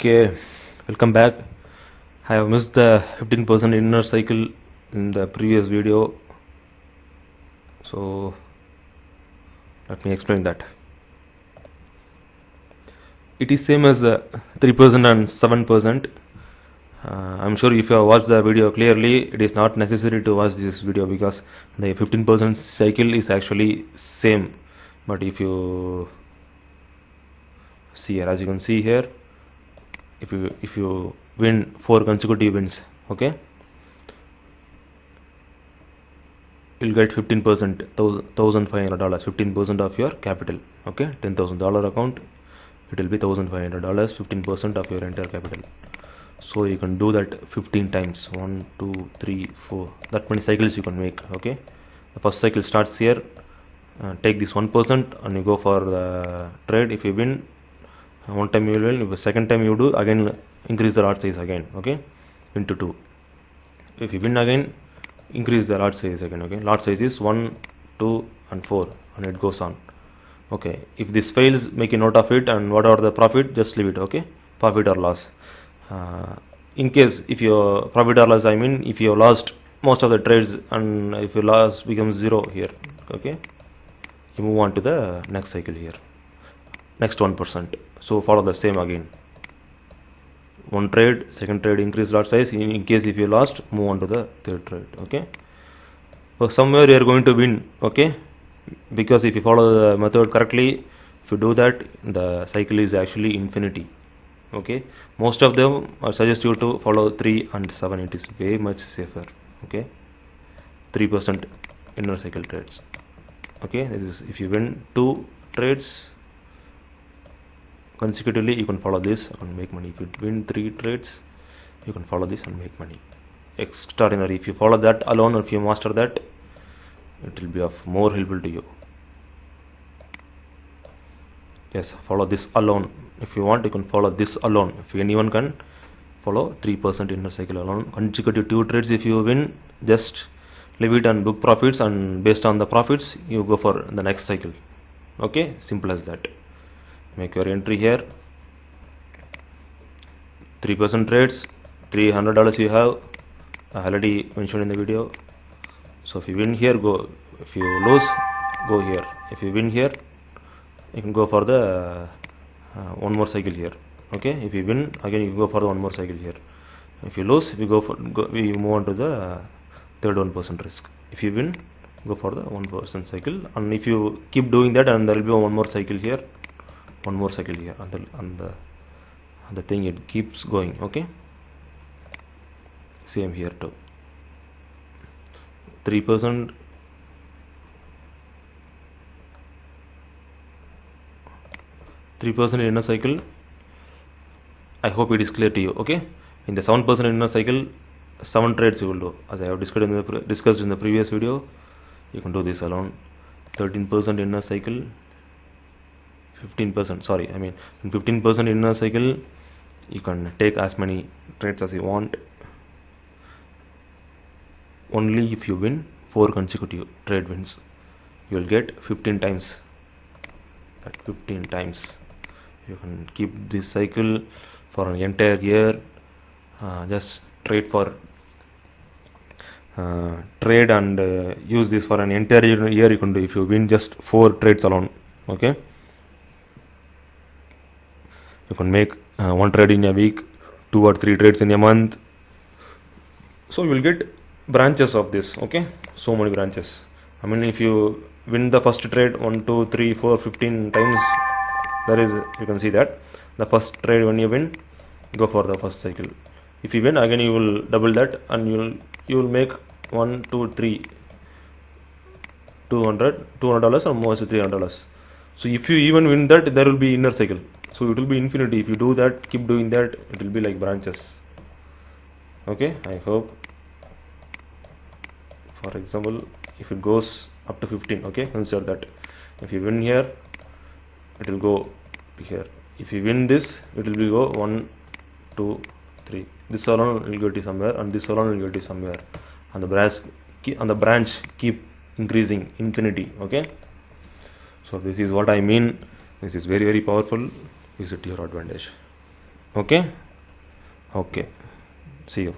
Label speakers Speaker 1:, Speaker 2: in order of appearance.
Speaker 1: Okay, welcome back. I have missed the 15% inner cycle in the previous video, so let me explain that. It is same as 3% and 7%. I'm sure if you have watched the video clearly, it is not necessary to watch this video because the 15% cycle is actually same. But if you see here, as you can see here, if you win 4 consecutive wins, okay, you'll get 15%, $1,500, 15% of your capital. Okay, $10,000 account, it will be $1,500, 15% of your entire capital. So you can do that 15 times, 1 2 3 4, that many cycles you can make. Okay, the first cycle starts here. Take this 1% and you go for the trade. If you win one time, you will win. If the second time you do, again increase the lot size again, okay, into 2. If you win again, increase the lot size again. Okay, lot size is 1 2 and 4, and it goes on. Okay, if this fails, make a note of it, and whatever the profit, just leave it. Okay, profit or loss. In case if your profit or loss, I mean if you lost most of the trades and if your loss becomes 0 here, okay, you move on to the next cycle here, next 1%. So follow the same again. One trade, second trade, increase lot size. In case if you lost, move on to the third trade. Okay, so somewhere you are going to win. Okay, because if you follow the method correctly, if you do that, the cycle is actually infinity. Okay, most of them I suggest you to follow 3 and 7. It is way much safer. Okay, 3% inner cycle trades. Okay, this is if you win 2 trades consecutively, you can follow this and make money. If you win 3 trades, you can follow this and make money. Extraordinary. If you follow that alone, or if you master that, it will be of more helpful to you. Yes, follow this alone. If you want, you can follow this alone. If anyone can follow 3% inner cycle alone, consecutive 2 trades, if you win, just leave it and book profits, and based on the profits you go for the next cycle. Okay, simple as that. Make your entry here. 3% trades, $300 you have. I already mentioned in the video. So if you win here, go. If you lose, go here. If you win here, you can go for the one more cycle here. Okay, if you win again, you go for the one more cycle here. If you lose, we we move on to the third 1% risk. If you win, go for the 1% cycle, and if you keep doing that, and there will be one more cycle here, one more cycle here, and the thing, it keeps going. Okay, same here too. 3%, 3% inner cycle. I hope it is clear to you. Okay, in the 7% inner cycle, 7 trades you will do, as I have discussed in the previous video. You can do this alone. 13% inner cycle, 15%, sorry, I mean in 15% inner cycle, you can take as many trades as you want. Only if you win 4 consecutive trade wins, you will get 15 times. That 15 times. You can keep this cycle for an entire year. Just trade and use this for an entire year. You can do if you win just 4 trades alone. Okay, you can make 1 trade in a week, 2 or 3 trades in a month. So you will get branches of this. Okay, so many branches. I mean, if you win the first trade 1 2 3 4 15 times, there is, you can see that the first trade, when you win, go for the first cycle. If you win again, you will double that, and you will make 1 2 3 $200 or more, $300. So if you even win that, there will be inner cycle, so it will be infinity. If you do that, keep doing that, it will be like branches. Okay, I hope. For example, if it goes up to 15, okay, consider that. If you win here, it will go here. If you win this, it will be go 1 2 3. This alone will go to somewhere, and this alone will go to somewhere, and the branch keep increasing infinity. Okay, so this is what I mean. This is very, very powerful. Use it to your advantage. Okay. Okay, see you.